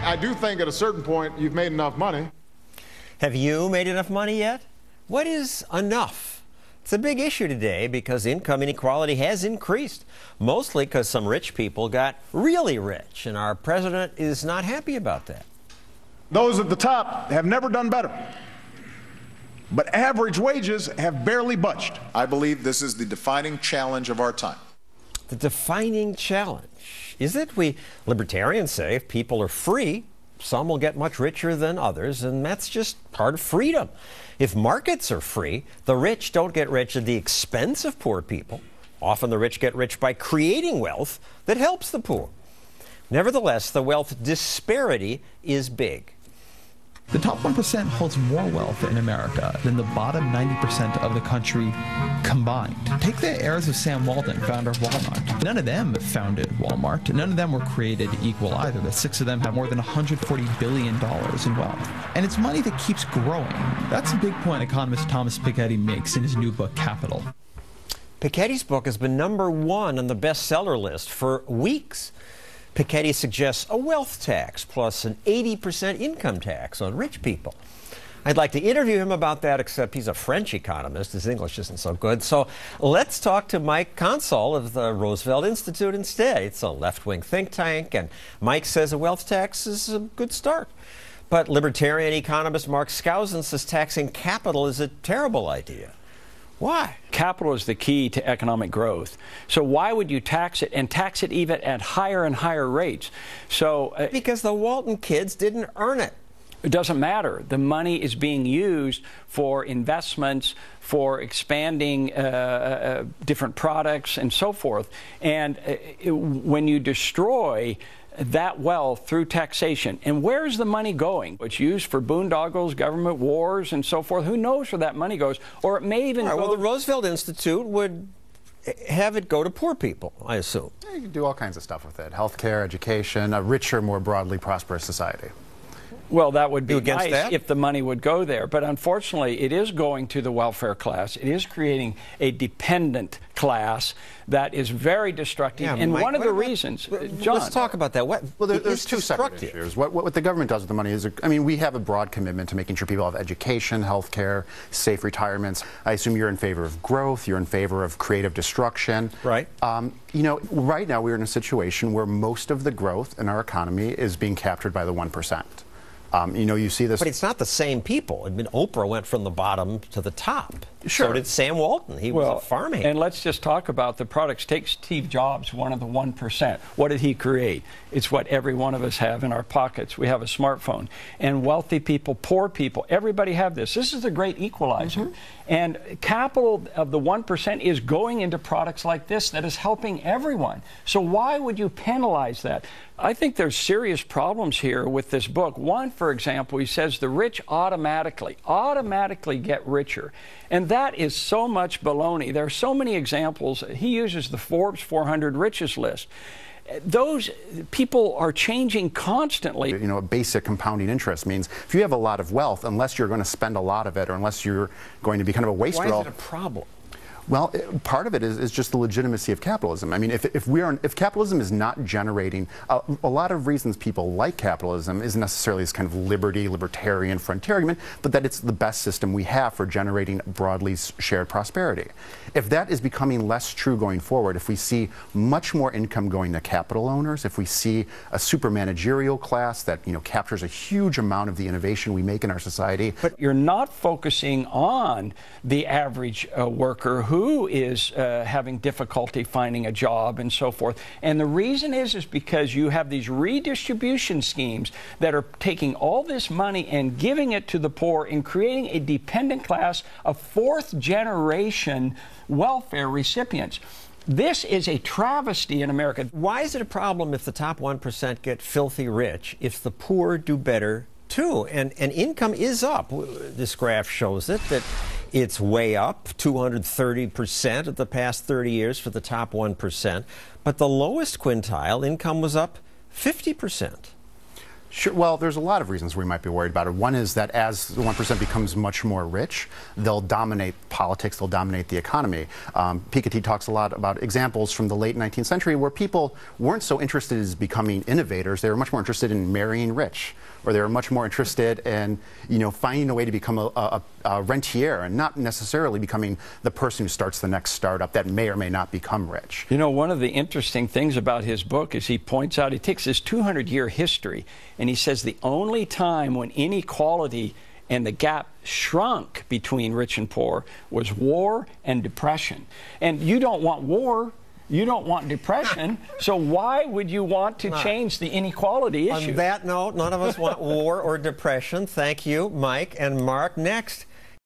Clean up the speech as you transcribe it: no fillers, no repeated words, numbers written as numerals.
I do think at a certain point you've made enough money. Have you made enough money yet? What is enough? It's a big issue today because income inequality has increased, mostly because some rich people got really rich, and our president is not happy about that. Those at the top have never done better, but average wages have barely budged. I believe this is the defining challenge of our time. The defining challenge. Is it? We libertarians say if people are free, some will get much richer than others, and that's just part of freedom. If markets are free, the rich don't get rich at the expense of poor people. Often the rich get rich by creating wealth that helps the poor. Nevertheless, the wealth disparity is big. The top 1% holds more wealth in America than the bottom 90% of the country combined. Take the heirs of Sam Walton, founder of Walmart. None of them founded Walmart. None of them were created equal either. The six of them have more than $140 billion in wealth. And it's money that keeps growing. That's a big point economist Thomas Piketty makes in his new book, Capital. Piketty's book has been #1 on the bestseller list for weeks. Piketty suggests a wealth tax plus an 80% income tax on rich people. I'd like to interview him about that, except he's a French economist. His English isn't so good. So let's talk to Mike Stossel of the Roosevelt Institute instead. It's a left-wing think tank, and Mike says a wealth tax is a good start. But libertarian economist Mark Skousen says taxing capital is a terrible idea. Why? Capital is the key to economic growth. So why would you tax it, and tax it even at higher and higher rates? So because the Walton kids didn't earn it. It doesn't matter. The money is being used for investments, for expanding different products and so forth. And when you destroy that wealth through taxation, and where is the money going? It's used for boondoggles, government wars, and so forth. Who knows where that money goes? Or it may even go... Well, the Roosevelt Institute would have it go to poor people, I assume. Yeah, you can do all kinds of stuff with it. Healthcare, education, a richer, more broadly prosperous society. Well, that would be nice if the money would go there. But unfortunately, it is going to the welfare class. It is creating a dependent class that is very destructive. Yeah, and Mike, one of the reasons, John... Let's talk about that. Well, there's two separate issues. What the government does with the money is, I mean, we have a broad commitment to making sure people have education, health care, safe retirements. I assume you're in favor of growth. You're in favor of creative destruction. Right. You know, right now we're in a situation where most of the growth in our economy is being captured by the 1%. You know, you see this. But it's not the same people. I mean, Oprah went from the bottom to the top. Sure. So did Sam Walton. He was a farmhand. And let's just talk about the products. Take Steve Jobs, one of the 1%. What did he create? It's what every one of us have in our pockets. We have a smartphone. And wealthy people, poor people, everybody have this. This is the great equalizer. Mm-hmm. And capital of the 1% is going into products like this that is helping everyone. So why would you penalize that? I think there's serious problems here with this book. One, for example, he says the rich automatically get richer. And that is so much baloney. There are so many examples. He uses the Forbes 400 richest list. Those people are changing constantly. You know, a basic compounding interest means if you have a lot of wealth, unless you're going to spend a lot of it, or unless you're going to be kind of a wastrel. Why is it a problem? Well, part of it is just the legitimacy of capitalism. I mean, if capitalism is not generating a lot of reasons people like capitalism isn't necessarily this kind of libertarian frontier argument, but that it's the best system we have for generating broadly shared prosperity. If that is becoming less true going forward, if we see much more income going to capital owners, if we see a super managerial class that, you know, captures a huge amount of the innovation we make in our society. But you're not focusing on the average worker who is having difficulty finding a job and so forth. And the reason is because you have these redistribution schemes that are taking all this money and giving it to the poor and creating a dependent class of fourth-generation welfare recipients. This is a travesty in America. Why is it a problem if the top 1% get filthy rich if the poor do better too? And income is up. This graph shows it, that it's way up, 230% of the past 30 years for the top 1%. But the lowest quintile income was up 50%. Sure. Well, there's a lot of reasons we might be worried about it. One is that as the 1% becomes much more rich, they'll dominate politics, they'll dominate the economy. Piketty talks a lot about examples from the late 19th century where people weren't so interested in becoming innovators, they were much more interested in marrying rich, or they were much more interested in, finding a way to become a rentier and not necessarily becoming the person who starts the next startup that may or may not become rich. One of the interesting things about his book is he points out, he takes his 200-year history, and he says the only time when inequality and the gap shrunk between rich and poor was war and depression. And you don't want war. You don't want depression, so why would you want to change the inequality issue? On that note, none of us want war or depression. Thank you, Mike and Mark. Next,